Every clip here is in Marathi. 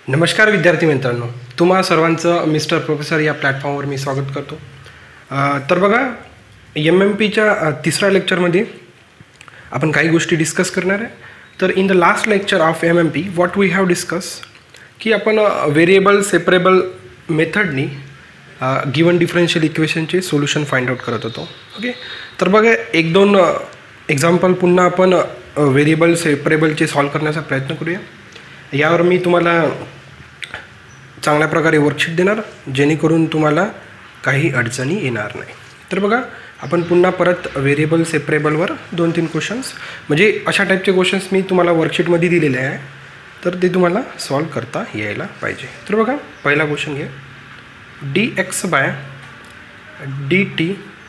नमस्कार विद्यार्थी मित्रांनो, तुम्हा सर्वांचं मिस्टर प्रोफेसर या प्लॅटफॉर्मवर मी स्वागत करतो. तर बघा, MMPच्या तिसऱ्या लेक्चरमध्ये आपण काही गोष्टी डिस्कस करणार आहे. तर in the last lecture of MMP what we have discuss की आपण व्हेरिएबल सेपरेबल मेथडनी गिवन डिफरन्शियल इक्वेशनचे सोल्युशन फाइंड आउट करत होतो. ओके, तर बघा एक दोन एक्झाम्पल पुन्हा आपण व्हेरिएबल सेपरेबलचे सॉल्व करण्याचा प्रयत्न करूया. यावर मी तुम्हाला चांगल्या प्रकारे वर्कशीट देणार जेणेकरून तुम्हाला काही अडचणी येणार नाही. तर बघा, आपण पुन्हा परत व्हेरिएबल सेपरेबलवर 2-3 क्वेश्चन्स म्हणजे अशा टाईपचे क्वेश्चन्स मी तुम्हाला वर्कशीटमध्ये दिलेले आहे, तर ते तुम्हाला सॉल्व करता यायला पाहिजे. तर बघा, पहिला क्वेश्चन घ्या. dx/dt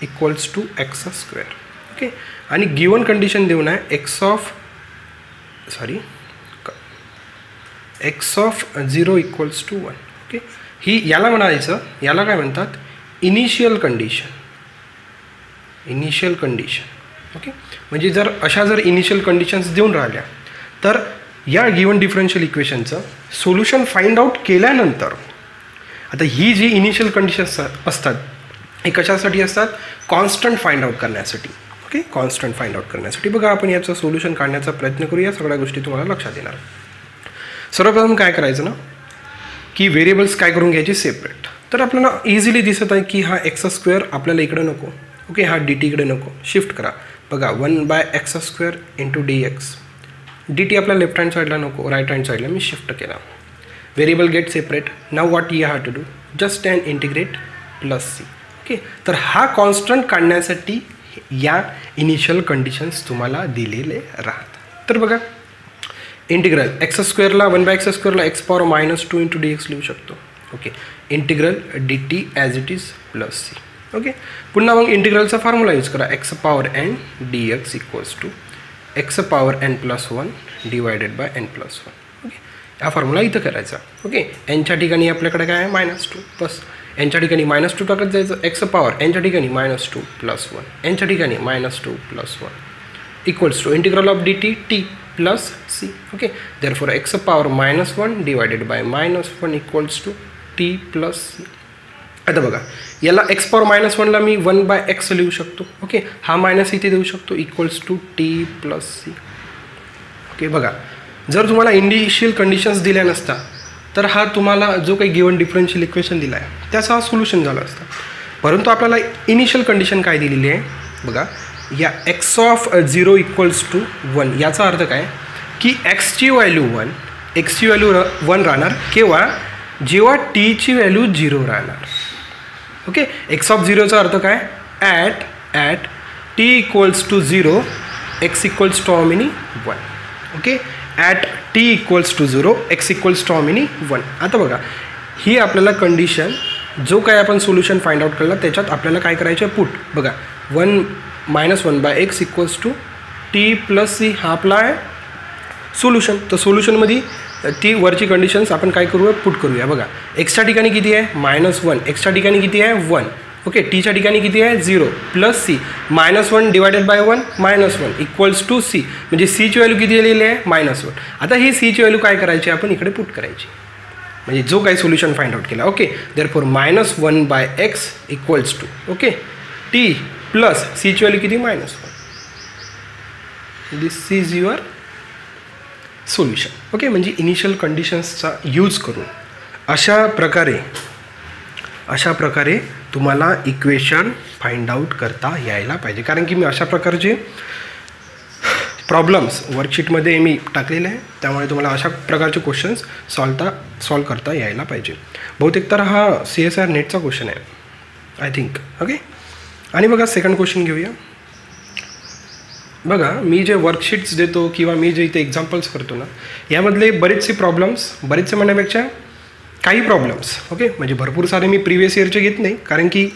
= x². ओके, आणि गिवन कंडिशन देऊन आहे x ऑफ 0 = 1. ओके, ही याला म्हणायचं, याला काय म्हणतात, इनिशियल कंडिशन. ओके, म्हणजे जर अशा इनिशियल कंडिशन्स देऊन राहिल्या तर या गिवन डिफरन्शियल इक्वेशनचं सोल्युशन फाइंड आउट केल्यानंतर, आता ही जी इनिशियल कंडिशन्स असतात हे कशासाठी असतात, कॉन्स्टंट फाइंड आउट करण्यासाठी. ओके, कॉन्स्टंट फाइंड आउट करण्यासाठी. बघा, आपण याचं सोल्युशन काढण्याचा प्रयत्न करूया. सगळ्या गोष्टी तुम्हाला लक्षात येणार. सर्वप्रथम काय करायचं ना, की व्हेरिएबल्स काय करून घ्यायचे, सेपरेट. तर आपल्याला इझिली दिसत आहे की हा x² आपल्याला इकडे नको. ओके, हा dt इकडे नको, शिफ्ट करा. बघा, 1/x² × dx. dt आपल्या लेफ्ट हँड साईडला नको, राईट हँड साईडला मी शिफ्ट केला. Variable get separate. Now what you have to do, just and integrate +c. Okay, तर हा कॉन्स्टंट काढण्यासाठी या इनिशियल कंडिशन्स तुम्हाला दिलेले राहतात. तर बघा, इंटिग्रल x² ला 1/x² ला x⁻² × dx लिहू शकतो. Okay, integral dt as it is +c. Okay, पुन्हा मग इंटिग्रलचा फॉर्म्युला यूज करा. x⁻n dx = x⁻n + 1 / n+1. Okay, हा फॉर्म्युला इथं करायचा. ओके, nच्या ठिकाणी आपल्याकडे काय आहे, -2. बस nच्या ठिकाणी -2 टाकत जायचं. x⁻nच्या ठिकाणी -2 + 1, nच्या ठिकाणी -2 + 1 = integral of dt t + c. Okay, therefore x⁻−1 / -1 = t + c. आता बघा, याला x⁻−1 ला मी 1/x लिहू शकतो. ओके, हा मायनस इथे देऊ शकतो, = t + c. ओके, बघा, जर तुम्हाला इनिशियल कंडिशन्स दिल्या नसता तर हा तुम्हाला जो काही गिवन डिफरन्शियल इक्वेशन दिला आहे त्याचा हा सोल्युशन झाला असता. परंतु आपल्याला इनिशियल कंडिशन काय दिलेली आहे बघा, या x ऑफ 0 = 1. याचा अर्थ काय की एक्सची व्हॅल्यू 1 राहणार केव्हा, जेव्हा टीची व्हॅल्यू 0 राहणार. ओके, x ऑफ 0चा अर्थ काय, at t = 0 x = how many 1. Okay, at t = 0 x = how many 1. आता बघा, ही आपल्याला कंडिशन जो काय आपण सोल्युशन फाइंड आउट केला त्याच्यात आपल्याला काय करायचं आहे, पुट. बघा, 1/x = t + c हा आपला आहे सोल्युशन. तर सोल्युशनमध्ये ती वरची कंडिशन्स आपण काय करूया, पुट करूया. बघा, एक्सच्या ठिकाणी किती आहे, -1, एक्सच्या ठिकाणी किती आहे, 1. ओके, टीच्या ठिकाणी किती आहे, 0 + c. -1 / 1 -1 = c. म्हणजे cची व्हॅल्यू किती दिलेली आहे, -1. आता ही cची व्हॅल्यू काय करायची, आपण इकडे पुट करायची, म्हणजे जो काही सोल्युशन फाइंड आउट केला. Okay, therefore -1/x = okay t + cची व्हॅल्यू किती, -1. This is your solution. Okay, म्हणजे इनिशियल कंडिशन्सचा यूज करून अशा प्रकारे तुम्हाला इक्वेशन फाइंड आउट करता यायला पाहिजे. कारण की मी अशा प्रकारचे प्रॉब्लेम्स वर्कशीटमध्ये मी टाकलेले आहे, त्यामुळे तुम्हाला अशा प्रकारचे क्वेश्चन्स सॉल्व करता यायला पाहिजे. बहुतेक तर हा CSIR नेटचा क्वेश्चन आहे, आय थिंक. ओके, आणि बघा, सेकंड क्वेश्चन घेऊया. बघा, मी जे वर्कशीट्स देतो किंवा मी जे इथे एक्झाम्पल्स करतो ना, यामधले बरेचसे म्हणण्यापेक्षा काही प्रॉब्लेम्स. ओके, म्हणजे भरपूर सारे मी प्रिवियस इयरचे घेत नाही, कारण की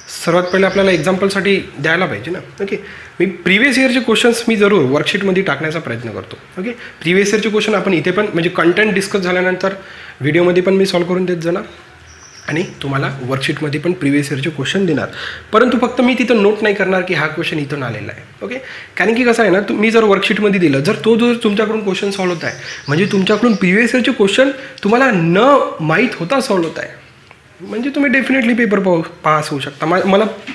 सर्वात पहिले आपल्याला एक्झाम्पलसाठी द्यायला पाहिजे ना. ओके, मी प्रिवियस इयरचे क्वेश्चन्स मी जरूर वर्कशीटमध्ये टाकण्याचा प्रयत्न करतो. ओके, प्रिवियस इयरचे क्वेश्चन आपण इथे पण म्हणजे कंटेंट डिस्कस झाल्यानंतर व्हिडिओमध्ये पण मी सॉल्व करून देत जाणार. आणि तुम्हाला वर्कशीटमध्ये पण प्रिव्हियस इयरचे क्वेश्चन देणार, परंतु फक्त मी तिथं नोट नाही करणार की हा क्वेश्चन इथून आलेला आहे. ओके, कारण की कसं आहे ना, मी जर वर्कशीटमध्ये दिलं, जर तो जो तुमच्याकडून क्वेश्चन सॉल्व्ह होत आहे, म्हणजे तुमच्याकडून प्रिव्हियस इयरचे क्वेश्चन तुम्हाला न माहीत होता सॉल्व्ह होत आहे, म्हणजे तुम्ही डेफिनेटली पेपर पास होऊ शकता.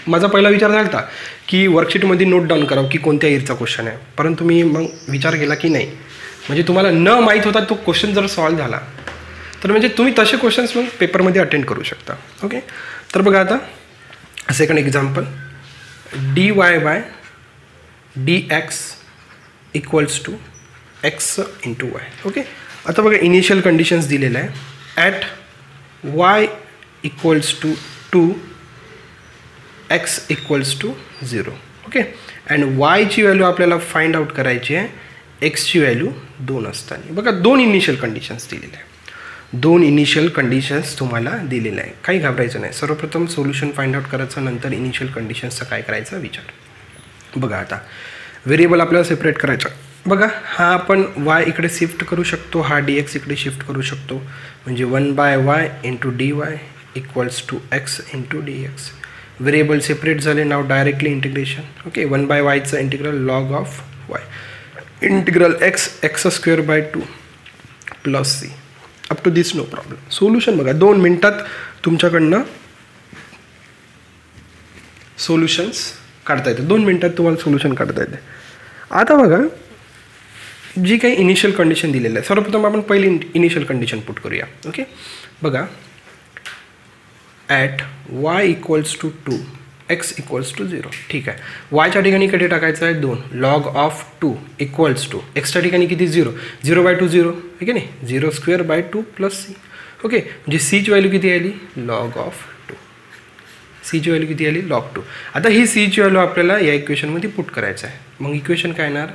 माझा पहिला विचार झाला होता की वर्कशीटमध्ये नोट डाऊन करावं की कोणत्या इयरचा क्वेश्चन आहे, परंतु मी मग विचार केला की नाही, म्हणजे तुम्हाला न माहीत होता तो क्वेश्चन जर सॉल्व्ह झाला तर म्हणजे तुम्ही तसे क्वेश्चन्स मग पेपरमध्ये अटेंड करू शकता. ओके, तर बघा आता second example, dy by dx equals to x into Y. Okay, आता बघा इनिशियल कंडिशन्स दिलेलं आहे. At y equals to 2 x equals to 0. Okay, and वायची व्हॅल्यू आपल्याला फाइंड आउट करायची आहे एक्सची व्हॅल्यू 2 असताना. बघा 2 इनिशियल कंडिशन्स दिलेल्या आहे, 2 इनिशियल कंडिशन्स तुम्हाला दिलेल्या आहे. काही घाबरायचं नाही. सर्वप्रथम सोल्युशन फाइंड आउट करायचं, नंतर इनिशियल कंडिशन्सचा काय करायचा विचार. बघा आता व्हेरिएबल आपल्याला सेपरेट करायचा. बघा हा आपण y इकडे शिफ्ट करू शकतो, हा dx इकडे शिफ्ट करू शकतो, म्हणजे 1/y into dy equals to x into dx. Variable separate झाले. नाव डायरेक्टली इंटिग्रेशन. ओके, 1/yचं integral log of y integral x square by 2 plus c. Up to this no problem. Solution बघा 2 मिनटात तुमच्याकडनं सोल्युशन्स काढता येते. 2 मिनटात तुम्हाला सोल्युशन काढता येते. आता बघा जी काही इनिशियल कंडिशन दिलेलं आहे, सर्वप्रथम आपण पहिली इनिशियल कंडिशन पुट करूया. ओके, बघा at y equals to 2 x equals to 0. ठीक आहे, वायच्या ठिकाणी कधी टाकायचं आहे 2, लॉग ऑफ 2 इक्वल्स टू एक्सच्या ठिकाणी किती 0, 0/2 0, ठीक आहे नाही, 0 square by 2 plus c. Okay, म्हणजे सीची व्हॅल्यू किती आली लॉग ऑफ 2, सीची व्हॅल्यू किती आली लॉग 2. आता ही सीची व्हॅल्यू आपल्याला या इक्वेशनमध्ये पुट करायचं आहे. मग इक्वेशन काय येणार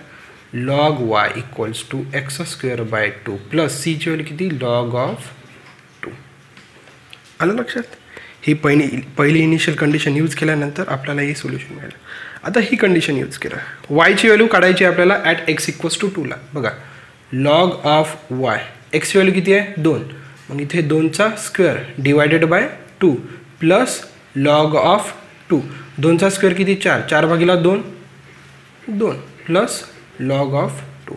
log y equals to x square by 2 plus सीची व्हॅल्यू किती लॉग ऑफ 2. आलं लक्षात. ही पहिली इनिशियल कंडिशन यूज केल्यानंतर आपल्याला हे सोल्युशन मिळालं. आता ही कंडिशन यूज केलं, वायची व्हॅल्यू काढायची आपल्याला ॲट एक्स इक्वल्स टू 2ला. बघा लॉग ऑफ वाय, एक्सची व्हॅल्यू किती आहे 2, मग इथे 2चा square divided by 2 plus log of 2, 2चा स्क्वेअर किती 4, 4/2 2 प्लस लॉग ऑफ 2,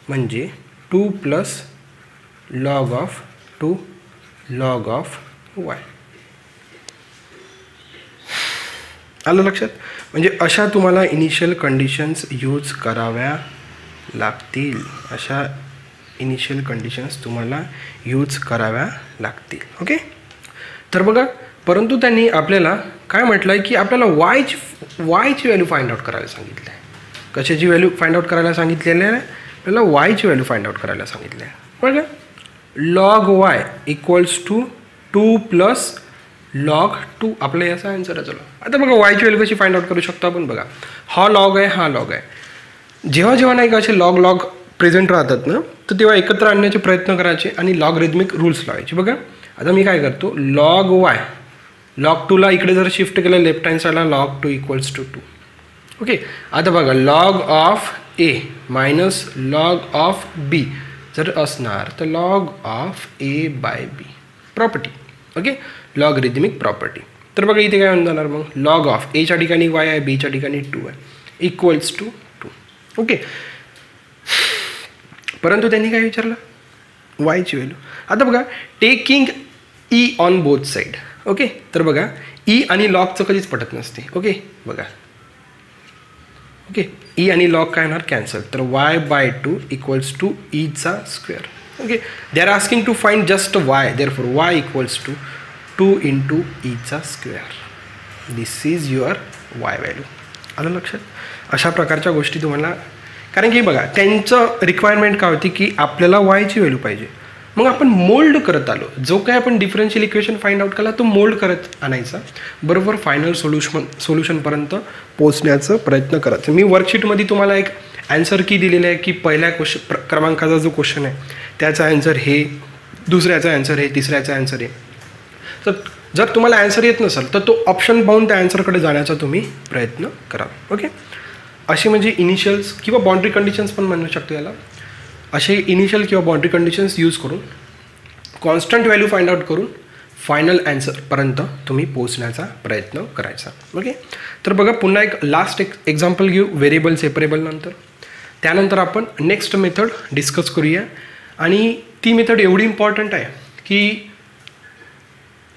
म्हणजे 2 plus log of 2 log of Y. आलं लक्षात. म्हणजे अशा तुम्हाला इनिशियल कंडिशन्स यूज कराव्या लागतील, अशा इनिशियल कंडिशन्स तुम्हाला यूज कराव्या लागतील. ओके, तर बघा परंतु त्यांनी आपल्याला काय म्हटलं आहे की आपल्याला वायची व्हॅल्यू फाइंड आउट करायला सांगितलं आहे. कशाची व्हॅल्यू फाइंड आउट करायला सांगितलेलं आहे, आपल्याला वायची व्हॅल्यू फाइंड आउट करायला सांगितलं आहे. बघा log y equals to 2 plus log 2, आपला याचा आन्सर आहे. चला आता बघा वायची व्हॅल्यू कशी फाइंड आउट करू शकतो आपण. बघा हा लॉग आहे, हा लॉग आहे. जेव्हा नाही का असे लॉग प्रेझेंट राहतात ना, तर तेव्हा एकत्र आणण्याचे प्रयत्न करायचे आणि लॉगरिथमिक रूल्स लावायचे. बघा आता मी काय करतो, लॉग वाय लॉग 2ला इकडे जर शिफ्ट केलं लेफ्ट हँड साईडला, लॉग 2 इक्वल्स टू 2. ओके, आता बघा log of A minus log of B जर असणार तर log of A by B property. Okay, logarithmic property. तर बघा इथे काय होऊन जाणार मग लॉग ऑफ एच्या ठिकाणी वाय आहे, बीच्या ठिकाणी 2 आहे, इक्वल्स टू 2. ओके, परंतु त्यांनी काय विचारलं वायची व्हॅल्यू. आता बघा taking E on both side. Okay, तर बघा ई आणि लॉगचं कधीच पटत नसते. ओके बघा, ओके ई आणि लॉग काय होणार कॅन्सल, तर y/2 इक्वल्स टू ईचा square. Okay, they are asking to find just y, therefore y equals to 2 into ईचा square. This is your y value. आलं लक्षात. अशा प्रकारच्या गोष्टी तुम्हाला, कारण की बघा त्यांचं रिक्वायरमेंट काय होती की आपल्याला वायची व्हॅल्यू पाहिजे. मग आपण मोल्ड करत आलो, जो काय आपण डिफरन्शियल इक्वेशन फाइंड आउट केला तो मोल्ड करत आणायचा, बरोबर फायनल सोल्युशनपर्यंत पोहोचण्याचा प्रयत्न करायचा. मी वर्कशीटमध्ये तुम्हाला एक ॲन्सर की दिलेलं आहे की पहिल्या क्रमांकाचा जो क्वेश्चन आहे त्याचा ॲन्सर हे, दुसऱ्याचा ॲन्सर हे, तिसऱ्याचा ॲन्सर हे. तर जर तुम्हाला ॲन्सर येत नसेल तर तो ऑप्शन पाहून त्या ॲन्सरकडे जाण्याचा तुम्ही प्रयत्न करा. ओके, अशी म्हणजे इनिशियल्स किंवा बाउंड्री कंडिशन्स पण म्हणू शकतो याला. असे इनिशियल किंवा बाउंड्री कंडिशन्स यूज करून कॉन्स्टंट व्हॅल्यू फाइंड आउट करून फायनल ॲन्सरपर्यंत तुम्ही पोहोचण्याचा प्रयत्न करायचा. ओके, तर बघा पुन्हा एक लास्ट एक्झाम्पल घेऊ व्हेरिएबल सेपरेबल नंतर. त्यानंतर आपण नेक्स्ट मेथड डिस्कस करूया. आणि ती मेथड एवढी इम्पॉर्टंट आहे की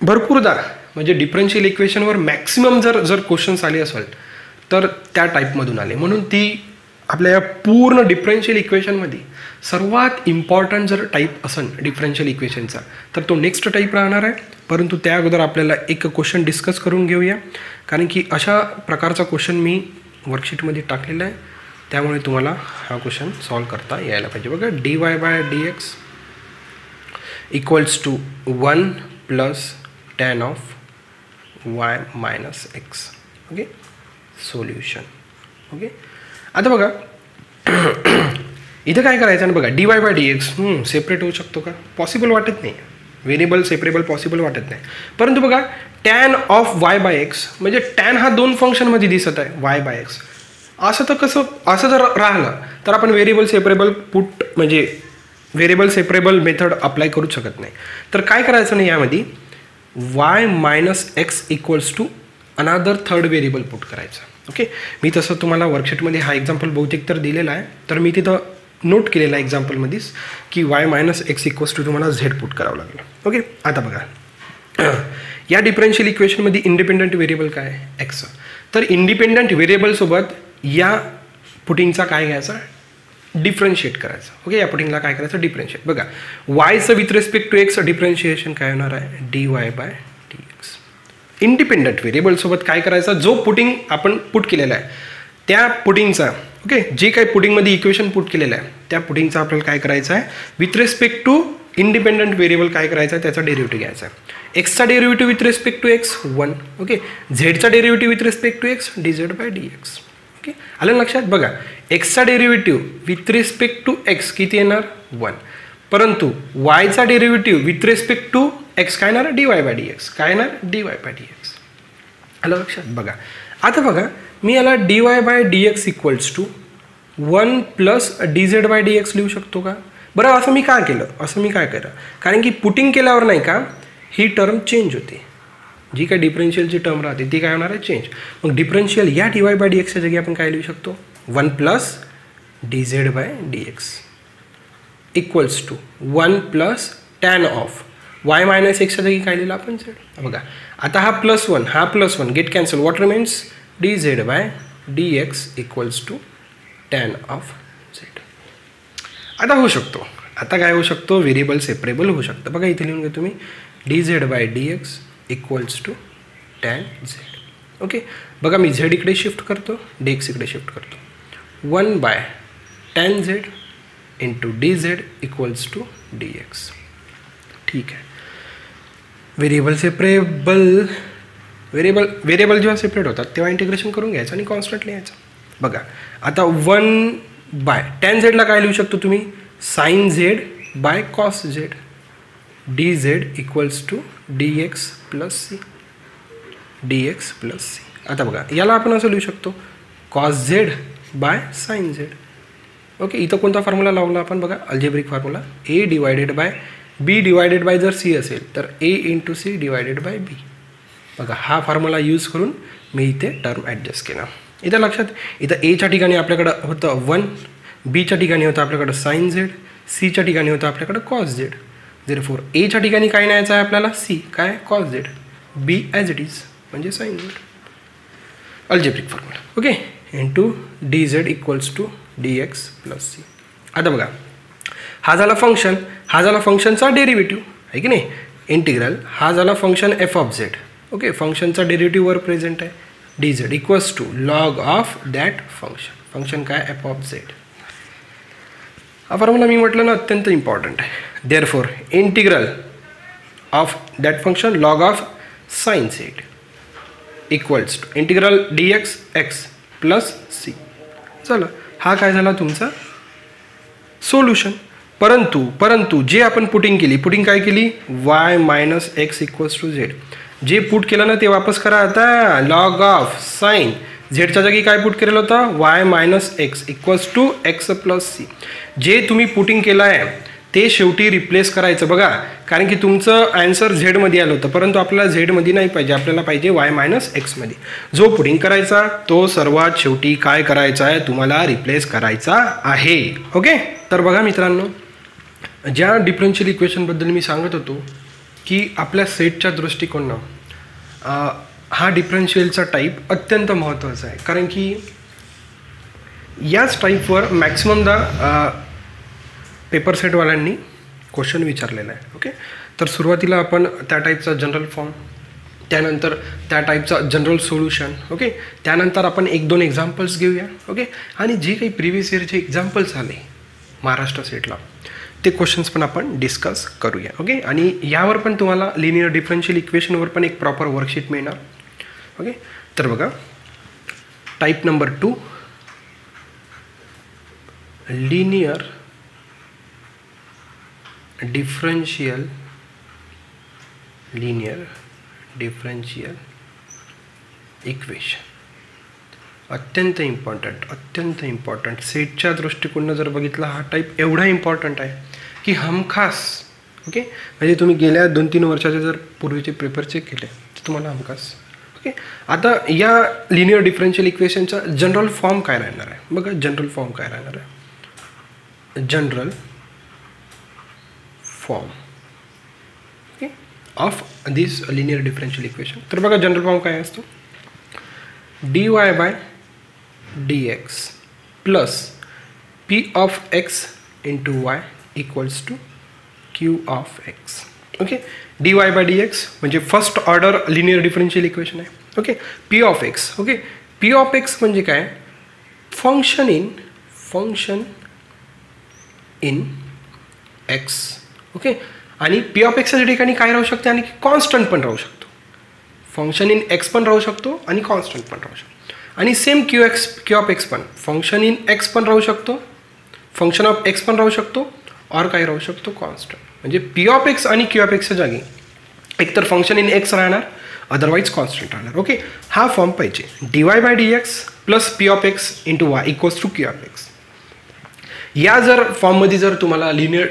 भरपूरदा म्हणजे डिफरन्शियल इक्वेशनवर मॅक्सिमम जर क्वेश्चन्स आले असेल तर त्या टाईपमधून आले. म्हणून ती आपल्या या पूर्ण डिफरन्शियल इक्वेशनमध्ये सर्वात इम्पॉर्टंट जर टाईप असेल डिफरन्शियल इक्वेशनचा तर तो नेक्स्ट टाईप राहणार आहे. परंतु त्या अगोदर आपल्याला एक क्वेश्चन डिस्कस करून घेऊया, कारण की अशा प्रकारचा क्वेश्चन मी वर्कशीटमध्ये टाकलेला आहे, त्यामुळे तुम्हाला हा क्वेश्चन सॉल्व करता यायला पाहिजे. बघा, dy/dx equals to 1 + tan of y - x. Okay, solution. Okay, आता बघा इथं काय करायचं आहे. बघा dy/dx सेपरेट होऊ शकतो का? पॉसिबल वाटत नाही. व्हेरिएबल सेपरेबल पॉसिबल वाटत नाही. परंतु बघा tan ऑफ y/x म्हणजे tan हा 2 फंक्शनमध्ये दिसत आहे y/x. असं तर कसं, असं जर राहिलं तर आपण व्हेरिएबल सेपरेबल पुट म्हणजे व्हेरिएबल सेपरेबल मेथड अप्लाय करू शकत नाही. तर काय करायचं नाही, यामध्ये y - x equals to another third variable put करायचं. ओके, मी तसं तुम्हाला वर्कशीटमध्ये हा एक्झाम्पल बहुतेक तर दिलेला आहे, तर मी तिथं नोट केलेला आहे एक्झाम्पलमध्येच की y - x इक्वल्स टू तुम्हाला z पुट करावं लागलं. ओके, आता बघा या डिफरन्शियल इक्वेशनमध्ये इंडिपेंडंट व्हेरिएबल काय आहे? x. तर इंडिपेंडंट व्हेरिएबलसोबत या पुटिंगचा काय घ्यायचा? डिफरन्शिएट करायचं. ओके, या पुटिंगला काय करायचं? डिफरन्शिएट. बघा वायचं with respect to x differentiation काय होणार आहे? dy/dx. इंडिपेंडंट व्हेरिएबलसोबत काय करायचं? जो पुटिंग आपण पुट केलेला आहे त्या पुटिंगचा, ओके, जे काही पुटिंगमध्ये इक्वेशन पुट केलेलं आहे त्या पुटिंगचा आपल्याला काय करायचं आहे? With respect to independent variable काय करायचं आहे? त्याचा डेरिव्हेटिव्ह घ्यायचा आहे. एक्सचा derivative with respect to X 1. Okay, झेडचा derivative with respect to X dz/dx. Okay, आलं लक्षात? बघा एक्सचा derivative with respect to X किती येणार? 1. परंतु वायचा derivative with respect to X काय येणार? dy/dx. काय येणार? dy/dx. आलं लक्षात? बघा आता बघा मी याला dy/dx इक्वल्स टू 1 + dz/dx लिहू शकतो का? बरं, असं मी काय केलं? कारण की पुटिंग केल्यावर नाही का ही टर्म चेंज होते. जी काही डिफरन्शियलची टर्म राहते ती काय होणार आहे? चेंज. मग डिफरन्शियल या dy/dxच्या जागी आपण काय लिहू शकतो? 1 + dz/dx equals to 1 + tan of y - xच्या जागी काय लिहिलं आपण? z. बघा आता हा +1 हा +1 get cancel. What remains? dz/dx equals to tan of z. आता होऊ शकतो, आता काय होऊ शकतो? व्हेरिएबल सेपरेबल होऊ शकतं. बघा इथे लिहून घ्या तुम्ही dz/dx equals to tan z. Okay, बघा मी z इकडे शिफ्ट करतो, dx इकडे शिफ्ट करतो. 1/tan z into dz equals to dx. ठीक आहे. व्हेरिएबल जेव्हा सेपरेट होतात तेव्हा इंटिग्रेशन करून घ्यायचं आणि कॉन्स्टंट लिहायचं. बघा आता 1/tan z ला काय लिहू शकतो तुम्ही? sin z/cos z dz equals to dx + c. आता बघा याला आपण असं लिहू शकतो cos z/sin z. ओके, इथं कोणता फॉर्म्युला लावला आपण? बघा अल्जेब्रिक फॉर्म्युला a/b जर c असेल तर a × c /b. बघा हा फॉर्म्युला यूज करून मी इथे टर्म ॲडजस्ट केला. इथं लक्षात, इथं एच्या ठिकाणी आपल्याकडं होतं 1, बीच्या ठिकाणी होतं आपल्याकडं sin z, सीच्या ठिकाणी होतं आपल्याकडं cos z. देअरफॉर एच्या ठिकाणी काय न्यायचं आहे आपल्याला? c काय? cos z. b as it is म्हणजे sin z. Algebraic formula. Okay, into dz equals to dx + c. आता बघा हा झाला फंक्शन, हा झाला फंक्शनचा डेरिव्हेटिव्ह आहे की नाही? इंटिग्रल हा झाला function f of z. Okay, फंक्शनचा डेरिव्हेटिव्ह वर प्रेझेंट आहे. dz equals to log of that function. Function काय? f of z. हा फॉर्म्युला मी म्हटलं ना अत्यंत इम्पॉर्टंट आहे. Therefore integral of that function log of sin z equals to integral dx x + c. चला हा काय झाला तुमचा सोल्युशन. परंतु जे आपण पुटिंग काय केली? y - x equals to z. जे पुट केलं ना ते वापस करा. आता लॉग ऑफ साइन झेडच्या जागी काय पुट केलेलं होतं? y - x equals to x + c. जे तुम्ही पुटिंग केलं आहे ते शेवटी रिप्लेस करायचं बघा, कारण की तुमचं आन्सर झेडमध्ये आलं होतं, परंतु आपल्याला झेडमध्ये नाही पाहिजे, आपल्याला पाहिजे वाय मायनस एक्समध्ये. जो पुडिंग करायचा तो सर्वात शेवटी काय करायचा आहे, तुम्हाला रिप्लेस करायचा आहे. ओके, तर बघा मित्रांनो, ज्या डिफरन्शियल इक्वेशनबद्दल मी सांगत होतो की आपल्या सेटच्या दृष्टिकोनानं हा डिफरन्शियलचा टाईप अत्यंत महत्त्वाचा आहे, कारण की याच टाईपवर मॅक्सिममदा पेपर सेटवाल्यांनी क्वेश्चन विचारलेला आहे. ओके, तर सुरुवातीला आपण त्या टाईपचा जनरल फॉर्म, त्यानंतर त्या टाईपचा जनरल सोल्युशन. ओके, त्यानंतर आपण 1-2 एक्झाम्पल्स घेऊया. ओके, आणि जे काही प्रिव्हियस इयरचे एक्झाम्पल्स आले महाराष्ट्र सेटला ते क्वेश्चन्स पण आपण डिस्कस करूया. ओके, आणि यावर पण तुम्हाला लिनियर डिफरन्शियल इक्वेशनवर पण एक प्रॉपर वर्कशीट मिळणार. ओके, तर बघा, type number 2 linear differential equation. अत्यंत इम्पॉर्टंट सेटच्या दृष्टिकोनानं जर बघितला हा टाईप एवढा इम्पॉर्टंट आहे की हमखास. ओके, म्हणजे तुम्ही गेल्या 2-3 वर्षाचे जर पूर्वीचे पेपर चेक केले तर तुम्हाला हमखास. ओके, आता या लिनियर डिफरन्शियल इक्वेशनचा जनरल फॉर्म काय राहणार आहे बघा. जनरल फॉर्म काय राहणार आहे, general form okay of this linear differential equation. तर बघा जनरल फॉर्म काय असतो, dy by dx plus p of x into Y equals to q of x. Okay, dy by dx म्हणजे first order linear differential equation आहे. Okay, p of x. Okay, p of x म्हणजे काय, फंक्शन इन x. ओके, आणि पी ऑफ एक्सच्या ठिकाणी काय राहू शकते, आणि कॉन्स्टंट पण राहू शकतो. फंक्शन इन एक्स पण राहू शकतो आणि कॉन्स्टंट पण राहू शकतो. आणि सेम क्यू ऑफ एक्स पण फंक्शन इन एक्स पण राहू शकतो, फंक्शन ऑफ एक्स पण राहू शकतो, और काय राहू शकतो, कॉन्स्टंट. म्हणजे पी ऑफ एक्स आणि क्यू ऑफ एक्सच्या जागी एकतर फंक्शन इन एक्स राहणार, अदरवाईज कॉन्स्टंट राहणार. ओके, हा फॉर्म पाहिजे, dy by dx plus P of x into Y equals to Q of x. या जर फॉर्ममध्ये जर तुम्हाला लिनियर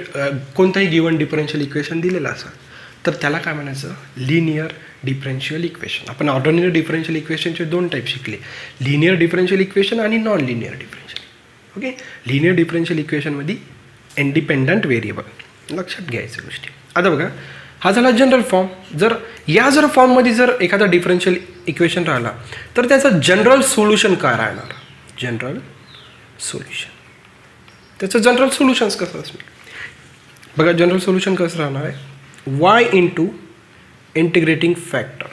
कोणताही गिवन डिफरन्शियल इक्वेशन दिलेलं असेल तर त्याला काय म्हणायचं, लिनियर डिफरन्शियल इक्वेशन. आपण ऑर्डिनरी डिफरन्शियल इक्वेशनचे 2 टाईप शिकले, लिनियर डिफरन्शियल इक्वेशन आणि non linear differential. Okay, linear differential इक्वेशनमध्ये इंडिपेंडंट व्हेरिएबल लक्षात घ्यायच्या गोष्टी. आता बघा, हा झाला जनरल फॉर्म. जर फॉर्ममध्ये जर एखादा डिफरन्शियल इक्वेशन राहिला तर त्याचं जनरल सोल्युशन काय राहणार, जनरल सोल्युशन. त्याचं जनरल सोल्युशन्स कसं असणार बघा. जनरल सोल्युशन कसं राहणार आहे, y into integrating factor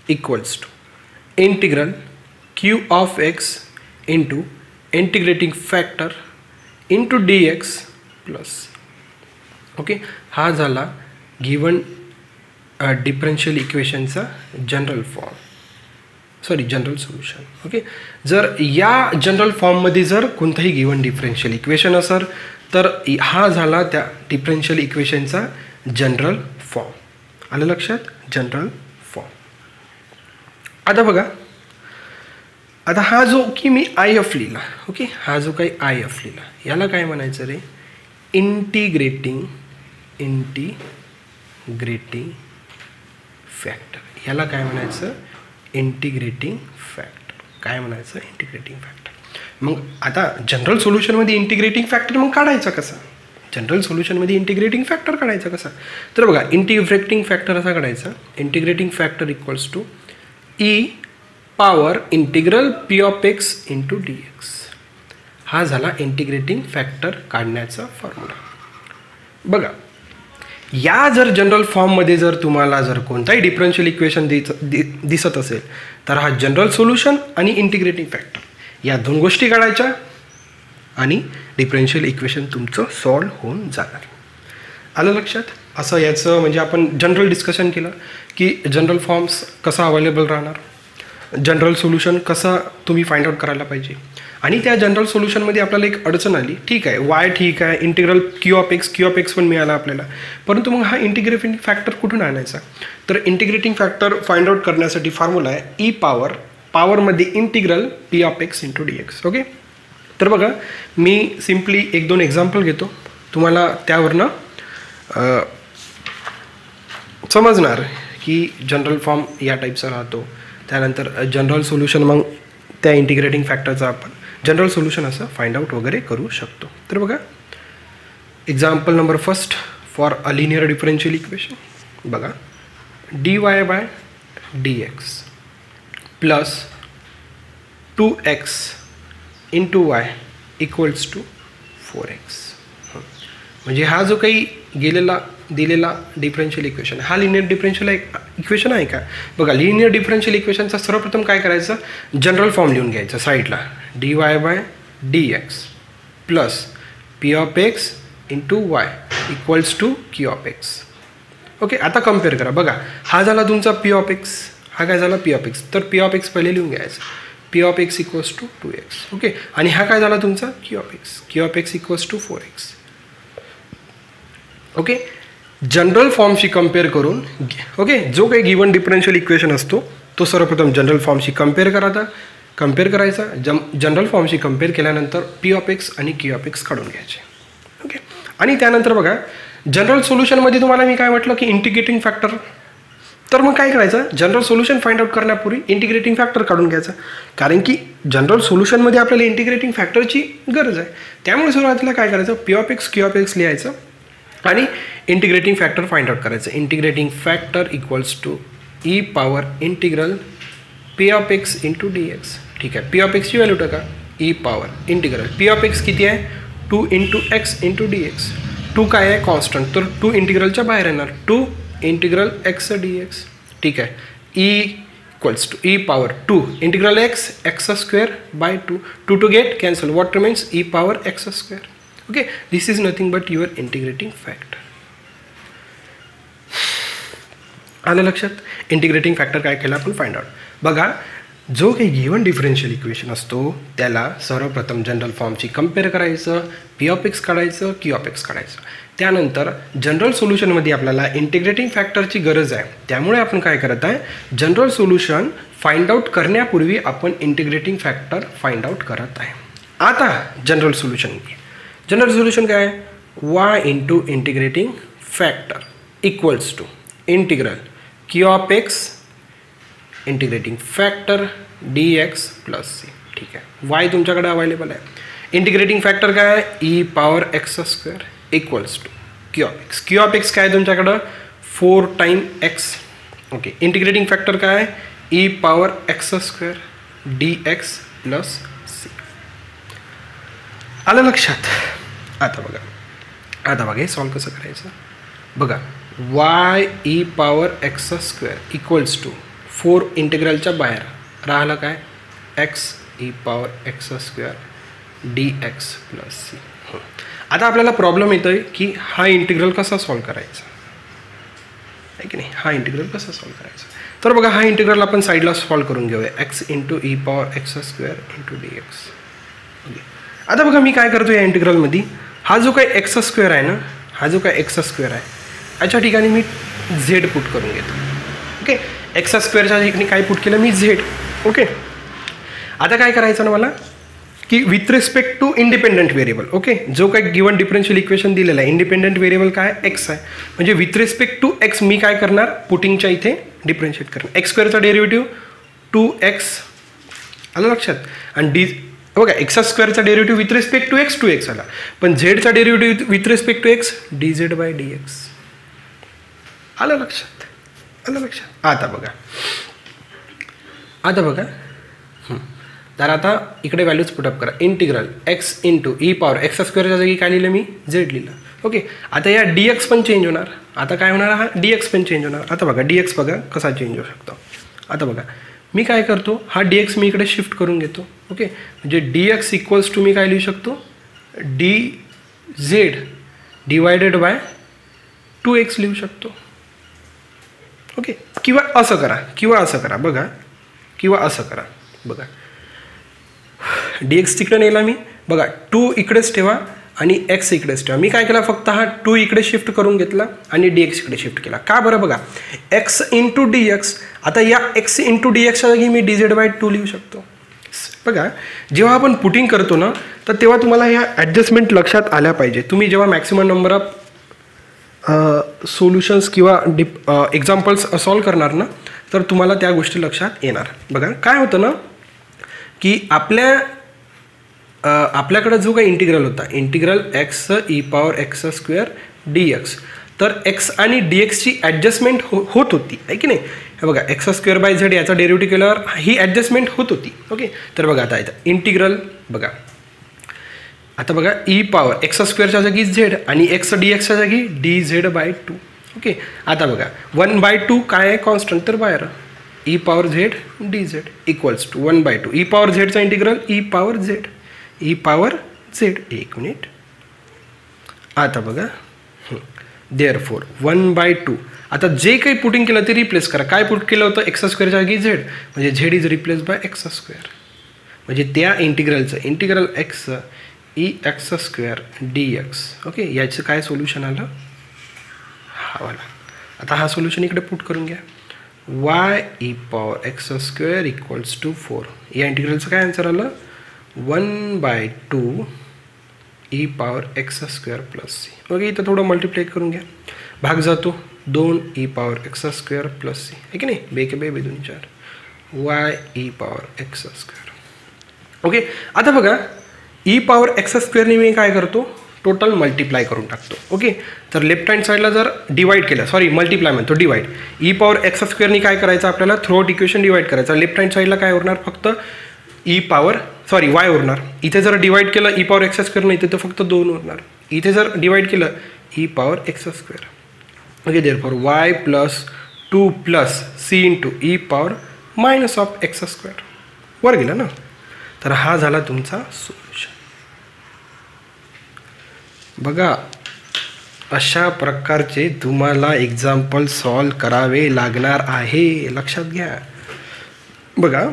equals to integral q of x into integrating factor into dx plus. Okay, हा झाला गिवन डिफरन्शियल इक्वेशनचा general form, general solution. Okay, जर या जनरल फॉर्ममध्ये जर कोणताही गिवन डिफरन्शियल इक्वेशन असेल तर हा झाला त्या डिफरन्शियल इक्वेशनचा जनरल फॉर्म. आलं लक्षात, जनरल फॉर्म. आता बघा, आता हा जो की मी आय एफ लिहिला. ओके, हा जो काही आय एफ लिहिला याला काय म्हणायचं रे, इंटिग्रेटिंग फॅक्टर. याला काय म्हणायचं, इंटिग्रेटिंग फॅक्टर. काय म्हणायचं, इंटिग्रेटिंग फॅक्टर. मग आता जनरल सोल्युशनमध्ये इंटिग्रेटिंग फॅक्टर मग काढायचा कसा, जनरल सोल्युशनमध्ये इंटिग्रेटिंग फॅक्टर काढायचा कसा. तर बघा, इंटिग्रेटिंग फॅक्टर असा काढायचा, integrating factor equals to E power integral P of x into d x. हा झाला इंटिग्रेटिंग फॅक्टर काढण्याचा फॉर्म्युला. बघा, या जर जनरल फॉर्ममध्ये जर तुम्हाला जर कोणताही डिफरन्शियल इक्वेशन दिसत असेल तर हा जनरल सोल्युशन आणि इंटिग्रेटिंग फॅक्टर या 2 गोष्टी काढायच्या आणि डिफरन्शियल इक्वेशन तुमचं सॉल्व होऊन जाणार. आलं लक्षात. असं याचं म्हणजे आपण जनरल डिस्कशन केलं की जनरल फॉर्म्स कसा अवेलेबल राहणार, जनरल सोल्युशन कसा तुम्ही फाइंड आउट करायला पाहिजे. आणि त्या जनरल सोल्युशनमध्ये आपल्याला एक अडचण आली, ठीक आहे वाय ठीक आहे, इंटिग्रल क्यू ऑफ एक्स पण मिळाला आपल्याला, परंतु मग हा इंटिग्रेटिंग फॅक्टर कुठून आणायचा. तर इंटिग्रेटिंग फॅक्टर फाइंड आउट करण्यासाठी फॉर्म्युला आहे ई पॉवरमध्ये integral P of x into d X. Okay, तर बघा मी सिम्पली 1-2 एक्झाम्पल घेतो, तुम्हाला त्यावरनं समजणार की जनरल फॉर्म या टाईपचा राहतो. त्यानंतर जनरल सोल्युशन, मग त्या इंटिग्रेटिंग फॅक्टरचा आपण जनरल सोल्युशन असं फाइंड आउट वगैरे करू शकतो. तर बघा example number first for a linear differential equation. बघा dy by dx plus 2x into Y equals to 4x. म्हणजे हा जो काही दिलेला डिफरन्शियल इक्वेशन, हा लिनियर डिफरन्शियल इक्वेशन आहे का? बघा लिनियर डिफरन्शियल इक्वेशनचा सर्वप्रथम काय करायचं, जनरल फॉर्म लिहून घ्यायचा साईडला. dy by dx plus p of x into Y equals to q of x. Okay, आता कम्पेअर करा. बघा हा झाला तुमचा p ऑफ x, हा काय झाला p ऑफ x. तर p ऑफ x पहिले लिहून घ्यायचं, p of x equals to 2x. Okay, आणि हा काय झाला तुमचा q of x, q of x equals to 4x. Okay, general फॉर्मशी कम्पेअर करून, ओके, जो काही गिवन डिफरन्शियल इक्वेशन असतो तो सर्वप्रथम जनरल फॉर्मशी कम्पेअर करायचा. जनरल फॉर्मशी कम्पेअर केल्यानंतर p ऑफ x आणि q ऑफ x काढून घ्यायचे. ओके, आणि त्यानंतर बघा जनरल सोल्युशनमध्ये तुम्हाला मी काय म्हटलं की इंटिग्रेटिंग फॅक्टर. तर मग काय करायचं, जनरल सोल्युशन फाइंड आउट करण्यापूर्वी इंटिग्रेटिंग फॅक्टर काढून घ्यायचा, कारण की जनरल सोल्युशनमध्ये आपल्याला इंटिग्रेटिंग फॅक्टरची गरज आहे. त्यामुळे सुरुवातीला काय करायचं, p of x q of x लिहायचं आणि इंटिग्रेटिंग फॅक्टर फाइंड आउट करायचं. Integrating factor equals to E power integral p of x into dx. ठीक आहे, p ऑफ x ची व्हॅल्यू टाका, e power integral p of x किती आहे, 2 इंटू x इंटू dx. 2 काय आहे, कॉन्स्टंट, तर 2 इंटिग्रलच्या बाहेर येणार, 2 इंटिग्रल x dx. ठीक आहे, e equals to E power 2 integral x square by 2. 2 to get cancel, what remains e power x square. Okay, this is nothing but your integrating factor. आलं लक्षात? इंटिग्रेटिंग फॅक्टर काय केलं आपण फाइंड आउट. बघा जो काही गिवन डिफरन्शियल इक्वेशन असतो त्याला सर्वप्रथम जनरल फॉर्मची कम्पेअर करायचं, p ऑफ x काढायचं, q ऑफ x काढायचं. त्यानंतर जनरल सोल्युशनमध्ये आपल्याला इंटिग्रेटिंग फॅक्टरची गरज आहे, त्यामुळे आपण काय करत आहे, जनरल सोल्युशन फाइंड आउट करण्यापूर्वी आपण इंटिग्रेटिंग फॅक्टर फाइंड आउट करत आहे. आता जनरल सोल्युशन काय आहे, y into integrating factor equals to integral q of x integrating factor dx plus c. ठीक आहे, y तुमच्याकडे अवेलेबल आहे. इंटिग्रेटिंग फॅक्टर काय आहे, e power x square equals to q of x. q of x काय आहे तुमच्याकडं, 4 time x. Okay, integrating factor काय आहे, e power x square dx plus c. आलं लक्षात? आता बघा हे सॉल्व कसं करायचं. बघा y e power x square equals to 4 इंटिग्रलच्या बाहेर राहिलं काय, x E power x square dx plus c. आता आपल्याला प्रॉब्लेम येतो आहे की हा इंटिग्रल कसा सॉल्व करायचा आहे की नाही, हा इंटिग्रल कसा सॉल्व करायचा. तर बघा हा इंटिग्रल आपण साईडला सॉल्व करून घेऊया, x into E power x square into dx. Okay, आता बघा मी काय करतो या इंटिग्रलमध्ये, हा जो काही x स्क्वेअर आहे ना, हा जो काही x स्क्वेअर आहे याच्या ठिकाणी मी z पुट करून घेतो. ओके, x स्क्वेअरच्या ठिकाणी काय पुट केलं मी, z. ओके, आता काय करायचं ना मला की with respect to independent variable. Okay, जो काही गिवन डिफरन्शियल इक्वेशन दिलेलं आहे, इंडिपेंडंट व्हेरिएबल काय x आहे, म्हणजे विथ रिस्पेक्ट टू x मी काय करणार, पुटिंगच्या इथे डिफरन्शिएट करणार. x स्क्वेअरचा डेरिव्हेटिव्ह 2x. आलं लक्षात? आणि बघा x स्क्वेअरचा derivative with respect to x आला, पण झेडचा derivative with respect to x dz by dx. आलं लक्षात? आता बघा तर आता इकडे व्हॅल्यूज पुटअप करा. Integral x into E power x स्क्वेअरच्या जागी काय लिहिलं मी, z लिहिलं. ओके, आता या dx पण चेंज होणार. आता काय होणार, हा dx पण चेंज होणार. आता बघा dx बघा कसा चेंज होऊ शकतो. आता बघा मी काय करतो, हा dx मी इकडे शिफ्ट करून घेतो. ओके, म्हणजे dx इक्वल्स टू मी काय लिहू शकतो, dz डिवायडेड बाय 2x लिहू शकतो. ओके, किंवा असं करा बघा dx तिकडे नेला मी, बघा 2 इकडेच ठेवा आणि x इकडेच ठेवा. मी काय केला, फक्त हा 2 इकडे शिफ्ट करून घेतला आणि dx इकडे शिफ्ट केला. का बरं, बघा x इंटू dx. आता या x इंटू dxच्या जागी मी dz बाय 2 लिहू शकतो. बघा, जेव्हा आपण पुटिंग करतो ना, तर तेव्हा तुम्हाला ह्या ॲडजस्टमेंट लक्षात आल्या पाहिजे. तुम्ही जेव्हा मॅक्सिमम नंबर ऑफ सोल्युशन्स किंवा एक्झाम्पल्स सॉल्व करणार ना, तर तुम्हाला त्या गोष्टी लक्षात येणार. बघा काय होतं ना, की आपल्याकडं जो काही इंटिग्रल होता, integral X E power x square D x, तर एक्स आणि डी एक्सची ॲडजस्टमेंट होत होती, आहे की नाही. हे बघा, एक्स स्क्वेअर बाय झेड याचा डेरिव्हेटिव्ह केल्यावर ही ॲडजस्टमेंट होत होती. ओके, तर बघा आता येतं इंटिग्रल. बघा आता बघा, ई पॉवर एक्स स्क्वेअरच्या जागी झेड आणि एक्स डी एक्सच्या जागी डी झेड बाय 2. ओके, आता बघा 1/2 काय आहे कॉन्स्टंट, तर बाहेर E power Z D Z equals to 1/2 E power झेडचा integral E power Z, E power Z. एक मिनिट, आता बघा देअरफॉर 1/2. आता जे काही पुटिंग केलं ते रिप्लेस करा. काय पुट केलं होतं, एक्स स्क्वेअरच्या जागी झेड, म्हणजे Z is replace by X square. म्हणजे त्या इंटिग्रलचं integral X E X square D X. Okay, याचं काय सोल्युशन आलं, हा वाला. आता हा सोल्युशन इकडे पुट करून घ्या. Y e power x square equals to 4. या इंटिग्रलचं काय आन्सर आलं, 1/2 E power x square plus c. Okay, इथं थोडं मल्टिप्लाय करून घ्या. भाग जातो 2 e power x square plus c, आहे की नाही. बे के बे 2 4 y e power x square. Okay, आता बघा ई पॉवर एक्स स्क्वेअरने मी काय करतो, टोटल मल्टिप्लाय करून टाकतो. ओके, तर लेफ्ट हँड साईडला जर डिवाईड केलं, सॉरी मल्टिप्लाय म्हणतो, डिवाईड. ई पॉवर एक्स स्क्वेअरनी काय करायचं, आपल्याला थ्रूआउट इक्वेशन डिवाईड करायचं. लेफ्ट हँड साईडला काय उरणार, फक्त ई पॉवर सॉरी वाय उरणार. इथे जर डिवाईड केलं ई पॉवर एक्स स्क्वेअरने, इथे तर फक्त 2 उरणार. इथे जर डिवाईड केलं e power x square. Okay, therefore y plus 2 plus C into E power minus of x square. वर गेलं ना, तर हा झाला तुमचा सोल्युशन. बघा, अशा प्रकारचे तुम्हाला एक्झाम्पल सॉल्व करावे लागणार आहे, लक्षात घ्या. बघा,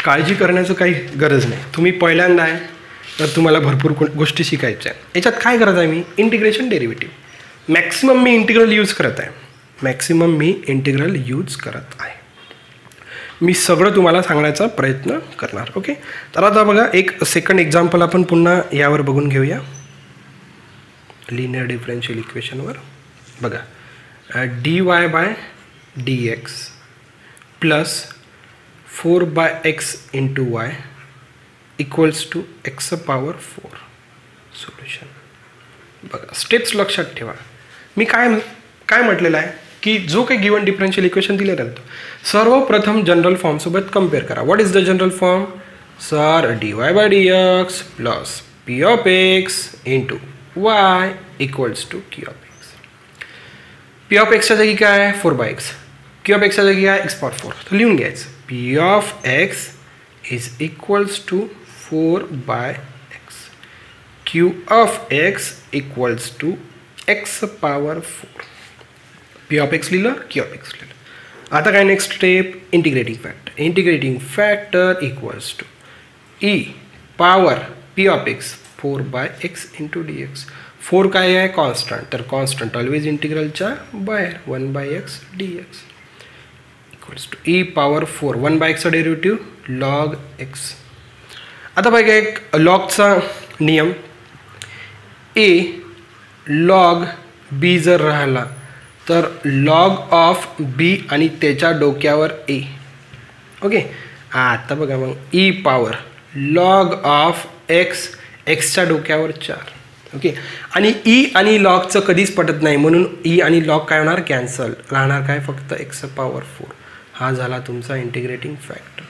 काळजी करण्याचं काही गरज नाही. तुम्ही पहिल्यांदा आहे तर तुम्हाला भरपूर गोष्टी शिकायच्या आहे. याच्यात काय करत आहे मी, इंटिग्रेशन डेरिव्हेटिव्ह. मॅक्सिमम मी इंटिग्रल यूज करत आहे, मी सगळं तुम्हाला सांगण्याचा प्रयत्न करणार. ओके, तर आता बघा एक सेकंड एक्झाम्पल आपण पुन्हा यावर बघून घेऊया, लिनियर डिफरन्शियल इक्वेशनवर. बघा, dy by dx plus 4/x into Y equals to x power 4. Solution. बघा, स्टेप्स लक्षात ठेवा. मी काय म्हटलेलं आहे की जो काही गिवन डिफरन्शियल इक्वेशन दिलेलं आहे, सर्वप्रथम जनरल फॉर्मसोबत कम्पेअर करा. What is the general form, sir dy by dx plus p of x into y equals to q of x. p of xच्या जागी काय आहे, 4/x. q ऑफ xच्या जागी आहे x पॉवर 4. तर लिहून घ्यायचं, p of x is equals to 4/x. q of x equals to x power 4. p of x लिहिलं, q ऑफ x लिहिलं. आता काय next step, integrating factor. Integrating factor equals to e power p of x 4/x into dx. 4 काय आहे, कॉन्स्टंट, तर कॉन्स्टंट ऑलवेज इंटिग्रलच्या बाहेर 1/x dx equals to e power 4. 1/xचा डेरिव्हेटिव्ह लॉग x. आता बघा एक लॉगचा नियम, a लॉग b जर राहिला तर लॉग ऑफ b आणि त्याच्या डोक्यावर a. ओके, आता बघा मग e power log of x, एक्सच्या डोक्यावर 4. ओके, आणि ई आणि लॉगचं कधीच पटत नाही, म्हणून ई आणि लॉग काय होणार, कॅन्सल, राहणार काय फक्त एक्स पॉवर 4. हा झाला तुमचा इंटिग्रेटिंग फॅक्टर.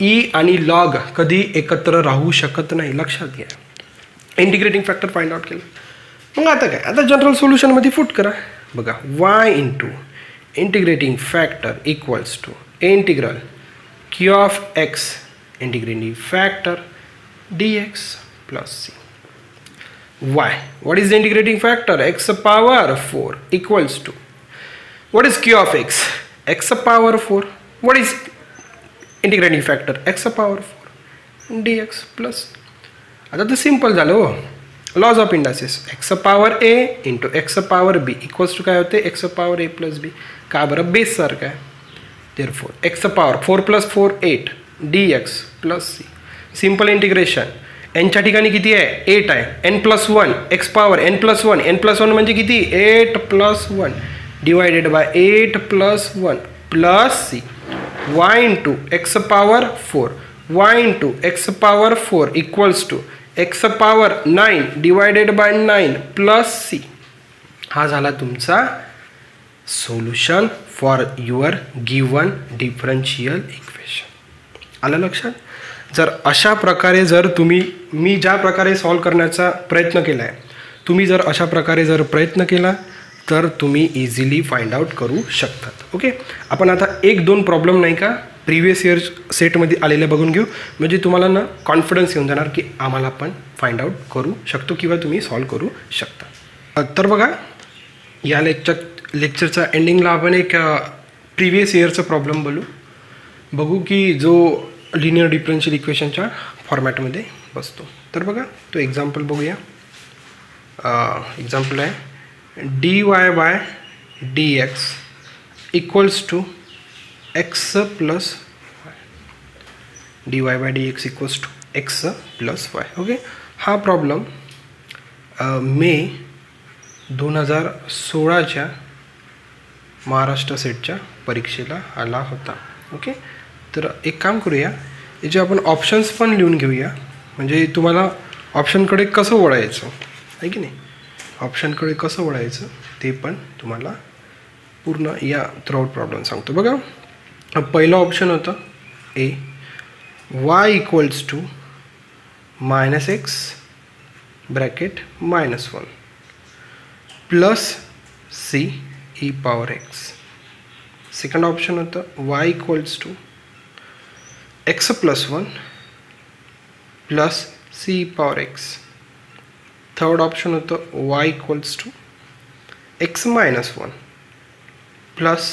ई आणि लॉग कधी एकत्र राहू शकत नाही, लक्षात घ्या. इंटिग्रेटिंग फॅक्टर फाइंड आउट केलं. मग आता काय, आता जनरल सोल्युशनमध्ये फुट करा. बघा, y into integrating factor equals to integral Q of x integrating factor dx plus c. y, what is the integrating factor, x power 4 equals to, what is q of x power 4. What is integrating factor, x power 4 dx plus. आता तर सिम्पल झालं हो, laws of indices. X power a into x power b equals to काय होते, X power a plus b. का बरं, बेस सारखं आहे. Therefore X power 4 + 4 8 dx plus C. Simple integration. एनच्या ठिकाणी किती आहे 8 आहे. N plus 1 X power N plus 1. N plus 1 म्हणजे किती 8 plus 1 divided by 8 plus 1 plus C. Y into x power 4 y into x power 4 equals to x power 9 divided by 9 plus c. हा झाला तुमचा solution for your given differential equation. आलं लक्षात. जर अशा प्रकारे जर तुम्ही मी ज्या प्रकारे सॉल्व करण्याचा प्रयत्न केला आहे तुम्ही जर अशा प्रकारे जर प्रयत्न केला तर तुम्ही इझिली फाइंड आउट करू शकतात. ओके. आपण आता 1-2 प्रॉब्लेम नाही का प्रिव्हियस इयर सेटमध्ये आलेल्या बघून घेऊ म्हणजे तुम्हाला ना कॉन्फिडन्स येऊन जाणार की आम्हाला पण फाइंड आउट करू शकतो किंवा तुम्ही सॉल्व करू शकता. तर बघा या लेक्चरचा एंडिंगला आपण एक प्रिव्हियस इयरचा प्रॉब्लेम बघू की जो लिनियर डिफरन्शियल इक्वेशनच्या फॉर्मॅटमध्ये बसतो. तर बघा तो एक्झाम्पल बघूया. एक्झाम्पल आहे dy by dx equals to x plus y. dy by dx equals to x plus Y. Okay. हा प्रॉब्लेम मे 2016च्या महाराष्ट्र सेटच्या परीक्षेला आला होता. ओके. तर एक काम करूया याचे आपण ऑप्शन्स पण लिहून घेऊया म्हणजे तुम्हाला ऑप्शनकडे कसं वळायचं आहे की नाही. ऑप्शनकडे कसं वळायचं ते पण तुम्हाला पूर्ण या थ्रूआउट प्रॉब्लेम सांगतो. बघा पहिलं ऑप्शन होतं A Y equals to -x bracket -1 plus C E power X. Second option होतं Y equals to x plus 1 plus C power X. Third option होतं Y equals to X minus 1 plus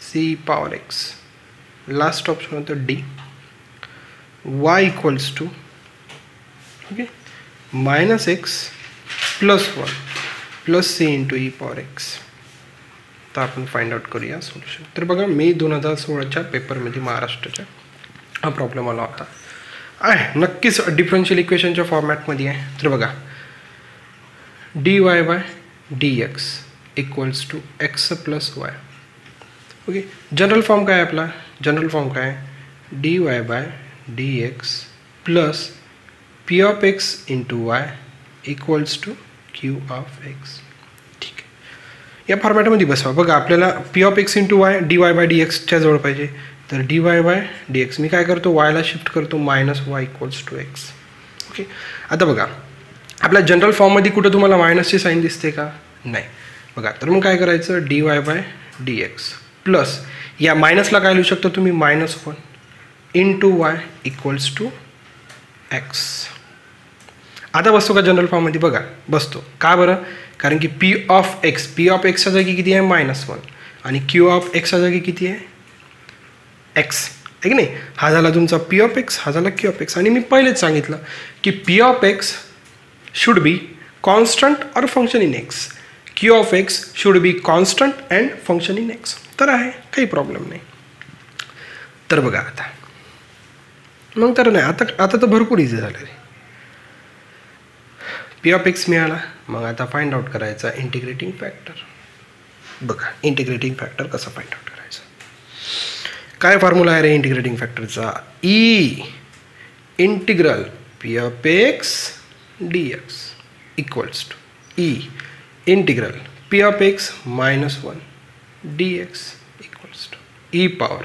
C power X. Last option होतं D Y equals to okay -x plus 1 plus C into E power X. तर आपण फाइंड आउट करूया सोल्युशन. तर बघा मे 2016च्या पेपरमध्ये महाराष्ट्राच्या हा प्रॉब्लेम आला होता आहे. नक्कीच डिफरन्शियल इक्वेशनच्या फॉर्मॅटमध्ये आहे. तर बघा dy by dx equals to x plus Y. Okay. General form काय आहे आपला. जनरल फॉर्म काय आहे dy by dx plus P of x into Y equals to Q of X. ठीक आहे. या फॉर्मॅटमध्ये बसवा. बघा आपल्याला P of x into Y dy by dxच्या जवळ पाहिजे. तर dy बाय dx मी काय करतो वायला शिफ्ट करतो -y equals to x. Okay. आता बघा आपल्या जनरल फॉर्ममध्ये कुठं तुम्हाला मायनसची साईन दिसते का नाही. बघा तर मग काय करायचं dy बाय dx प्लस या मायनसला काय लिहू शकतो तुम्ही -1 into Y equals to x. आता बसतो का जनरल फॉर्ममध्ये. बघा बसतो. का बरं कारण की पी ऑफ एक्सच्या जागी किती आहे -1 आणि क्यू ऑफ एक्सच्या जागी किती आहे एक्स आहे की नाही. हा झाला तुमचा पी ऑफ एक्स हा झाला क्यू ऑफ एक्स. आणि मी पहिलेच सांगितलं की P of X should be constant और function in X. Q of X should be constant and function in X. तर आहे काही प्रॉब्लेम नाही. तर बघा आता मग तर नाही आता तर भरपूर इझी झालं रे. पी ऑफ एक्स मिळाला. मग आता फाइंड आउट करायचा इंटिग्रेटिंग फॅक्टर. बघा इंटिग्रेटिंग फॅक्टर कसं फाइंड आउट करायचं. काय फॉर्म्युला आहे रे इंटिग्रेटिंग फॅक्टरचा E integral P of X dx equals to E integral P of X -1 dx equals to E power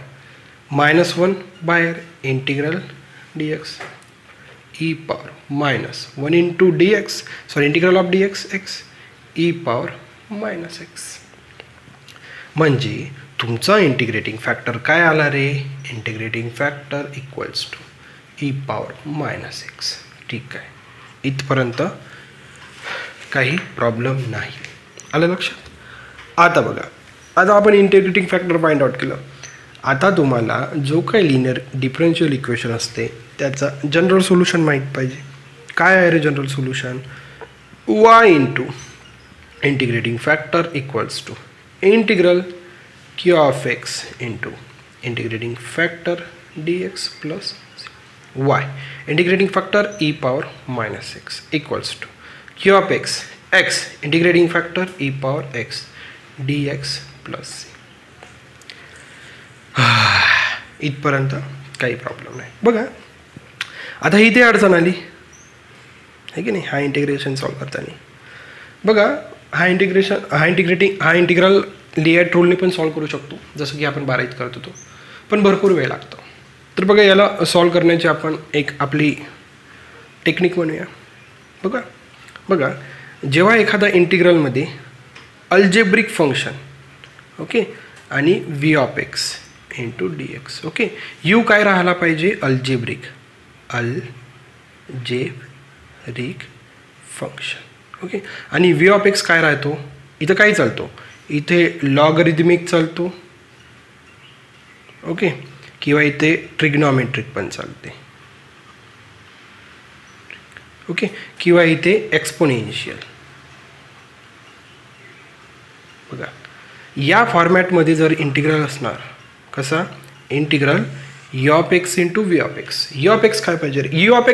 -1 बाहेर integral dx E power -1 into dx integral of dx x E power -x. म्हणजे तुमचा इंटिग्रेटिंग फॅक्टर काय आला रे integrating factor equals to E power -x. ठीक आहे. इथपर्यंत काही प्रॉब्लेम नाही. आलं लक्षात. आता बघा आता आपण इंटिग्रेटिंग फॅक्टर फाइंड आउट केलं. आता तुम्हाला जो काही लिनियर डिफरन्शियल इक्वेशन असते त्याचा जनरल सोल्युशन माहीत पाहिजे. काय आहे रे general solution y into integrating factor equals to integral Q of x into integrating factor dx plus y. Integrating factor e power minus X equals to q of x x integrating factor e power x dx plus c. इथपर्यंत काही प्रॉब्लेम नाही. बघा आता इथे अडचण आली आहे की नाही, हा इंटिग्रेशन सॉल्व करताना. बघा हा इंटिग्रल लिएट रूलने पण सॉल्व करू शकतो, जसं की आपण 12वीत करत होतो, पण भरपूर वेळ लागतो. तर बघा याला सॉल्व करण्याची आपण एक आपली टेक्निक म्हणूया. बघा जेव्हा एखादा इंटिग्रलमध्ये अल्जेब्रिक फंक्शन ओके आणि v of x into d X okay, you काय राहायला पाहिजे अल्जेब्रिक फंक्शन ओके, आणि v ऑफ एक्स काय राहतो इथं काय चालतो, इथे लॉगरिथमिक चालतो ओके, किंवा इथे ट्रिग्नॉमेट्रिक पण चालते ओके, किंवा इथे एक्सपोनेन्शियल. बघा या फॉर्मॅटमध्ये जर इंटिग्रल असणार कसा, integral you of x into V of x. You of x काय पाहिजे, यू ऑफ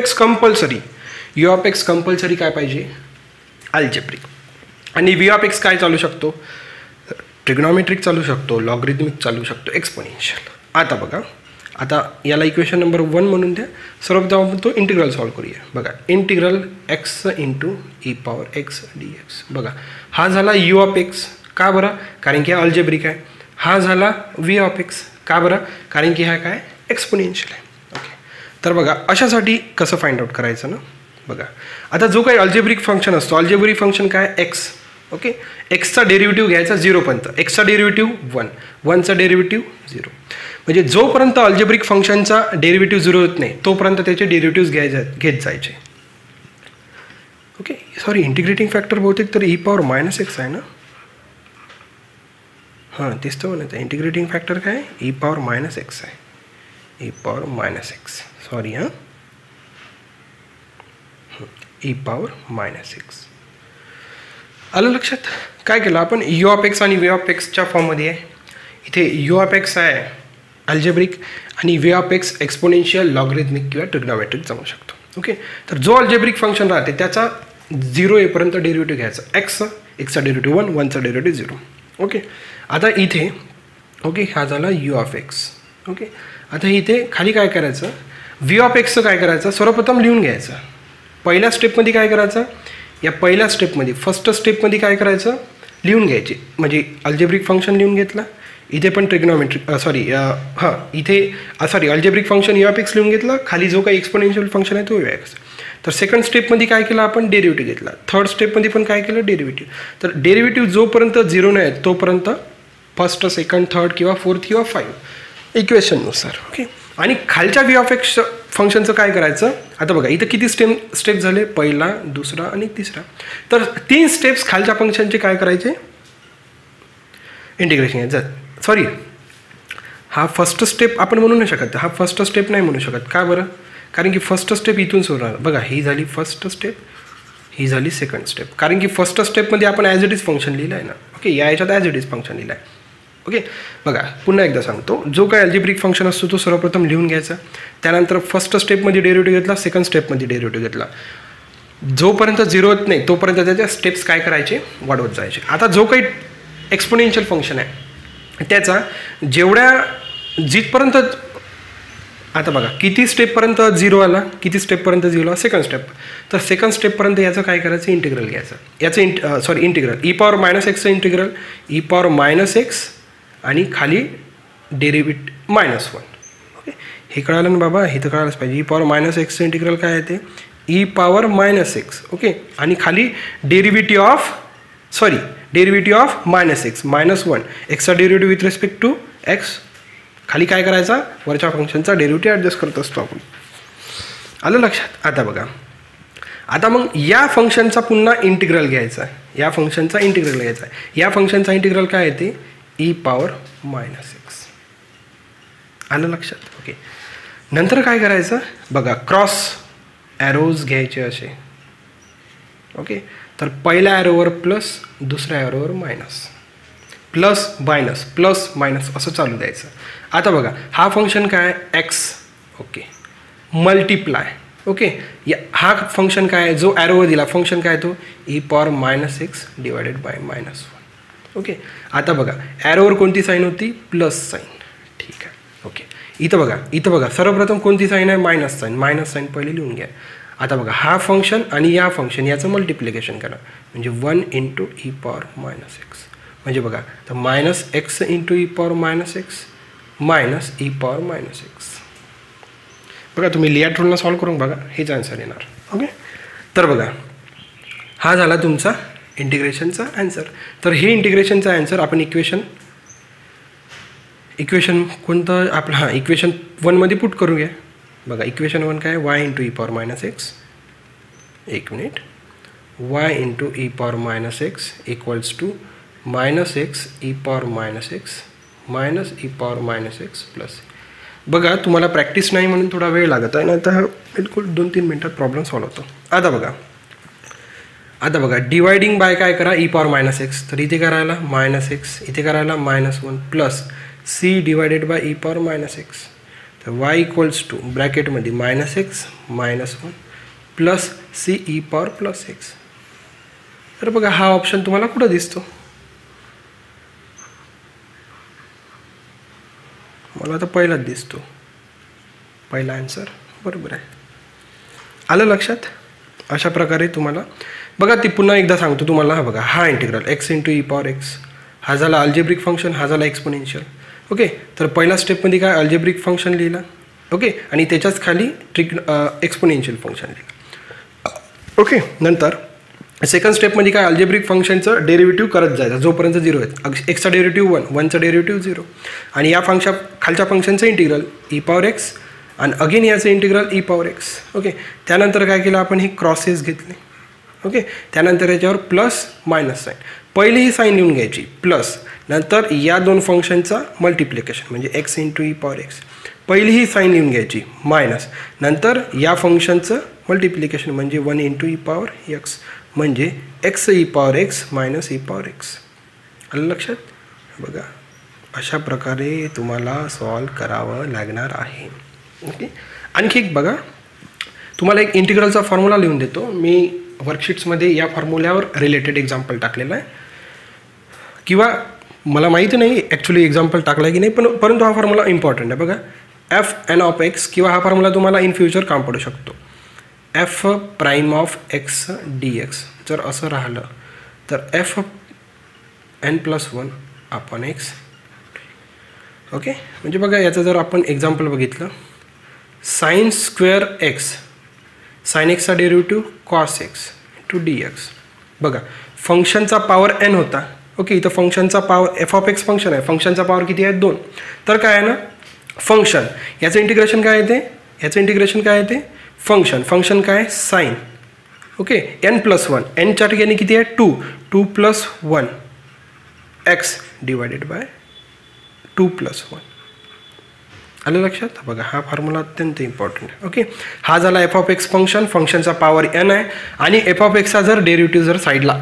एक्स कंपल्सरी काय पाहिजे अल्जेब्रिक, आणि व्ही ऑफ एक्स काय चालू शकतो, ट्रिग्नॉमेट्रिक चालू शकतो, लॉगरिथमिक चालू शकतो, एक्सपोनेन्शियल. आता बघा आता याला इक्वेशन नंबर 1 म्हणून द्या. सर्वप्रथम आपण तो इंटिग्रल सॉल्व करूया. बघा integral x into E power x D x. बघा हा झाला यू ऑफ एक्स, का बरं, कारण की हा अल्जेब्रिक आहे. हा झाला व्ही ऑफ एक्स, का बरं, कारण की हा काय एक्सपोनेन्शियल आहे ओके. तर बघा अशासाठी कसं फाइंड आउट करायचं ना. बघा आता जो काही अल्जेब्रिक फंक्शन असतो, अल्जेब्रिक फंक्शन काय एक्स ओके, एक्सचा डेरिव्हेटिव्ह घ्यायचा 0 पर्यंत, एक्सचा डेरिव्हेटिव्ह 1, 1चा डेरिव्हेटिव्ह 0. म्हणजे जोपर्यंत अल्जेब्रिक फंक्शनचा डेरिव्हेटिव्ह 0 होत नाही तोपर्यंत त्याचे डेरिव्हेटिव्ह्ज घेत जायचे ओके. सॉरी इंटिग्रेटिंग फॅक्टर बहुतेक तर ई पॉवर मायनस एक्स आहे ना. हां तेच तर म्हणत आहे, इंटिग्रेटिंग फॅक्टर काय ई पॉवर मायनस एक्स आहे, e power minus x, sorry हां ई पॉवर मायनस एक्स. आलं लक्षात. काय केलं आपण, यू ऑफ एक्स आणि व्ही ऑफ एक्सच्या फॉर्ममध्ये आहे. इथे यू ऑफ एक्स आहे अल्जेब्रिक आणि V of x exponential, logarithmic किंवा ट्रिग्नॉमेट्रिक जमू शकतो ओके. तर जो अल्जेब्रिक फंक्शन राहते त्याचा 0 येपर्यंत डेरिव्हेटिव्ह घ्यायचा, एक्सचा डेरिव्हेटिव्ह 1, 1चा डेरिव्हेटिव्ह 0 ओके. आता इथे ओके हा झाला यू ऑफ एक्स ओके. आता इथे खाली काय करायचं, व्ही ऑफ एक्सचं काय करायचं, सर्वप्रथम लिहून घ्यायचं. पहिल्या स्टेपमध्ये काय करायचं, या पहिल्या स्टेपमध्ये फर्स्ट स्टेपमध्ये काय करायचं लिहून घ्यायचे, म्हणजे अल्जेब्रिक फंक्शन लिहून घेतला, इथे पण trigonometric algebraic function you of x लिहून घेतलं, खाली जो काही एक्सपोनेन्शियल फंक्शन आहे तो यू एक्स. तर सेकंड स्टेपमध्ये काय केलं आपण डेरिव्हेटिव्ह घेतला, थर्ड स्टेपमध्ये पण काय केलं डेरिव्हेटिव्ह. तर डेरिव्हेटिव्ह जोपर्यंत 0 नाही तोपर्यंत फर्स्ट, सेकंड, थर्ड किंवा फोर्थ किंवा 5 इक्वेशननुसार ओके. आणि खालच्या व्ही ऑफ एक्स फंक्शनचं काय करायचं, आता बघा इथं किती स्टेप झाले, पहिला, दुसरा आणि तिसरा. तर 3 स्टेप्स खालच्या फंक्शनचे काय करायचे इंटिग्रेशन घ्यायचं. सॉरी हा फर्स्ट स्टेप आपण म्हणू नाही शकत, हा फर्स्ट स्टेप नाही म्हणू शकत, का बरं, कारण की फर्स्ट स्टेप इथून सुरू राहणार. बघा ही झाली फर्स्ट स्टेप, ही झाली सेकंड स्टेप, कारण की फर्स्ट स्टेपमध्ये आपण ॲज इट इज फंक्शन लिहिलं आहे ना ओके, या याच्यात ॲज इट इज फंक्शन लिहिलं आहे ओके. बघा पुन्हा एकदा सांगतो, जो काही अल्जेब्रिक फंक्शन असतो तो सर्वप्रथम लिहून घ्यायचा, त्यानंतर फर्स्ट स्टेपमध्ये डेरिव्हेटिव्ह घेतला, सेकंड स्टेपमध्ये डेरिव्हेटिव्ह घेतला, जोपर्यंत 0 होत नाही तोपर्यंत त्याच्या स्टेप्स काय करायचे वाढवत जायचे. आता जो काही एक्सपोनेन्शियल फंक्शन आहे त्याचा जिथपर्यंत, आता बघा किती स्टेपपर्यंत 0 आला, किती स्टेपपर्यंत 0 आला, सेकंड स्टेप. तर सेकंड स्टेपपर्यंत याचं काय करायचं इंटिग्रल घ्यायचं, याचं इंटिग्रल ई पॉवर मायनस एक्सचं integral, E power minus X आणि खाली डेरिव्हेटिव्ह -1 ओके. हे कळालं ना बाबा, हे तर कळालंच पाहिजे. ई पॉवर मायनस एक्सचं इंटिग्रल काय आहे ते e power minus x okay, आणि खाली डेरिव्हेटिव्ह ऑफ -x -1, एक्सचा derivative with respect to x, खाली काय करायचा वरच्या फंक्शनचा डेरिव्हेटिव्ह ॲडजस्ट करत असतो आपण. आलं लक्षात. आता बघा आता मग या फंक्शनचा पुन्हा इंटिग्रल घ्यायचा आहे, या फंक्शनचा इंटिग्रल घ्यायचा आहे. या फंक्शनचा इंटिग्रल काय आहे ते ई पॉवर -x. आलं लक्षात ओके. नंतर काय करायचं बघा, क्रॉस ॲरोज घ्यायचे असे ओके. तर पहिल्या ॲरोवर प्लस, दुसऱ्या ॲरोवर minus, plus minus plus minus असं चालू द्यायचं. आता बघा हा फंक्शन काय एक्स ओके, मल्टिप्लाय. ओके, हा फंक्शन काय आहे, जो ॲरोवर दिला फंक्शन काय तो e⁻⁻x डिवायडेड बाय -1. ओके, आता बघा ॲरोवर कोणती साईन होती, प्लस साईन. ठीक आहे. ओके, इथं बघा सर्वप्रथम कोणती साईन आहे, मायनस साईन पहिले लिहून घ्या. आता बघा हा फंक्शन आणि या फंक्शन याचं मल्टिप्लिकेशन करा म्हणजे 1 × e⁻⁻x. म्हणजे बघा तर -x × e⁻⁻x मायनस e⁻⁻x. बघा तुम्ही लियाट रूलनं सॉल्व करून बघा, हेच आन्सर येणार. ओके, तर बघा हा झाला तुमचा इंटिग्रेशनचा आन्सर. तर हे इंटिग्रेशनचा आन्सर आपण इक्वेशन कोणतं आपलं, हां इक्वेशन 1मध्ये पुट करू घ्या. बघा इक्वेशन 1 काय, y × e⁻⁻x, एक मिनिट, y × e⁻⁻x equals to -x e⁻⁻x minus e⁻⁻x plus. बघा तुम्हाला प्रॅक्टिस नाही म्हणून थोडा वेळ लागत आहे, नाही तर बिलकुल 2-3 मिनटात प्रॉब्लेम सॉल्व होतो. आता बघा डिवायडिंग बाय काय करा, e⁻⁻x. तर इथे करायला -x, इथे करायला -1 plus c divided by e⁻⁻x. तर y इक्वल्स टू ब्रॅकेटमध्ये -x -1 प्लस c e⁻+x. तर बघा हा ऑप्शन तुम्हाला कुठं दिसतो, मला आता पहिलाच दिसतो, पहिला आन्सर बरोबर आहे. आलं लक्षात. अशा प्रकारे तुम्हाला बघा ती पुन्हा एकदा सांगतो तुम्हाला. हा बघा हा इंटिग्रल x × e⁻x हा झाला अल्जेब्रिक फंक्शन, हा झाला एक्सपोनेन्शियल. ओके, तर पहिल्या स्टेपमध्ये काय अल्जेब्रिक फंक्शन लिहिला. ओके, आणि त्याच्याच खाली एक्सपोनेन्शियल फंक्शन लिहिलं. ओके, नंतर सेकंड स्टेपमध्ये काय अल्जेब्रिक फंक्शनचं डेरिव्हेटिव्ह करत जायचं जोपर्यंत 0 आहे. एक्सचा डेरिव्हेटिव्ह 1, 1चा डेरिव्हेटिव्ह 0, आणि या खालच्या फंक्शनचं इंटिग्रल e⁻x आणि अगेन याचं इंटिग्रल e⁻x. ओके, त्यानंतर काय केलं आपण, हे क्रॉसेस घेतले. ओके, त्यानंतर याच्यावर प्लस मायनस साईन, पहिली ही साईन लिहून घ्यायची प्लस, नंतर या दोन फंक्शनचा मल्टिप्लिकेशन म्हणजे x × e⁻x, पहिली ही साईन लिहून घ्यायची मायनस, नंतर या फंक्शनचं मल्टिप्लिकेशन म्हणजे 1 × e⁻x म्हणजे x e⁻x मायनस e⁻x. आलं लक्षात. बघा अशा प्रकारे तुम्हाला सॉल्व करावं लागणार आहे. ओके, आणखी एक बघा तुम्हाला एक इंटिग्रलचा फॉर्म्युला लिहून देतो मी. वर्कशीट्समध्ये या फॉर्म्युल्यावर रिलेटेड एक्झाम्पल टाकलेला आहे, किंवा मला माहिती नाही ॲक्च्युली एक्झाम्पल टाकला आहे की नाही, परंतु हा फॉर्म्युला इम्पॉर्टंट आहे. बघा f(n)(x) किंवा हा फॉर्म्युला तुम्हाला इन फ्युचर काम पडू शकतो. f'(x) dx जर असं राहिलं तर fn+1/x. ओके, म्हणजे बघा याचं जर आपण एक्झाम्पल बघितलं, sin²x, sin x चा डेरिव्हेटिव्ह cos x × dx. बघा फंक्शनचा पॉवर n होता. ओके, इथं फंक्शनचा पॉवर f(x) फंक्शन आहे, फंक्शनचा पॉवर किती आहे 2. तर काय आहे ना फंक्शन, याचं इंटिग्रेशन काय येते, फंक्शन काय साईन. ओके, n+1, nच्या ठिकाणी किती आहे 2, 2 + 1 x डिवायडेड बाय 2 + 1. आलं लक्षात. बघा हा फॉर्म्युला अत्यंत इम्पॉर्टंट आहे. ओके, हा झाला f(x) फंक्शनचा पॉवर n आहे, आणि f(x) चा जर डेरिव्हेटिव्ह जर साईडला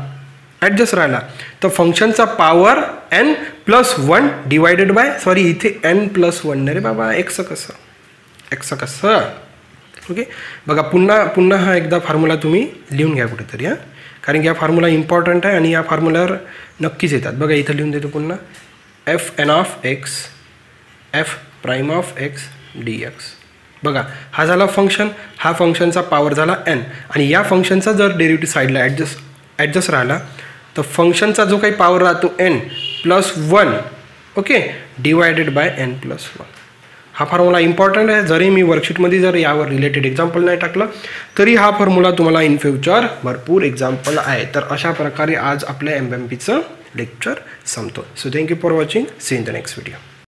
ॲडजस्ट राहिला तर फंक्शनचा power n+1 divided by, sorry इथे n+1 रे बाबा, x कसं. ओके, बघा पुन्हा हा एकदा फॉर्म्युला तुम्ही लिहून घ्या कुठेतरी, हां, कारण की हा फॉर्म्युला इम्पॉर्टंट आहे आणि या फॉर्म्युल्यावर नक्कीच येतात. बघा इथं लिहून देतो पुन्हा, f(n)(x) f'(x) dx. बघा हा झाला फंक्शन, हा फंक्शनचा पॉवर झाला n, आणि या फंक्शनचा जर डेरिव्हेटिव्ह साईडला ॲडजस्ट राहिला तर फंक्शनचा जो काही पॉवर राहतो n+1, okay, divided by n+1. हा फॉर्म्युला इम्पॉर्टंट आहे. जरी मी वर्कशीटमध्ये जर यावर रिलेटेड एक्झाम्पल नाही टाकलं तरी हा फॉर्म्युला तुम्हाला इन फ्युचर भरपूर एक्झाम्पल आहे. तर अशा प्रकारे आज आपल्या MMPचं लेक्चर संपतो. So thank you for watching. See in the next video.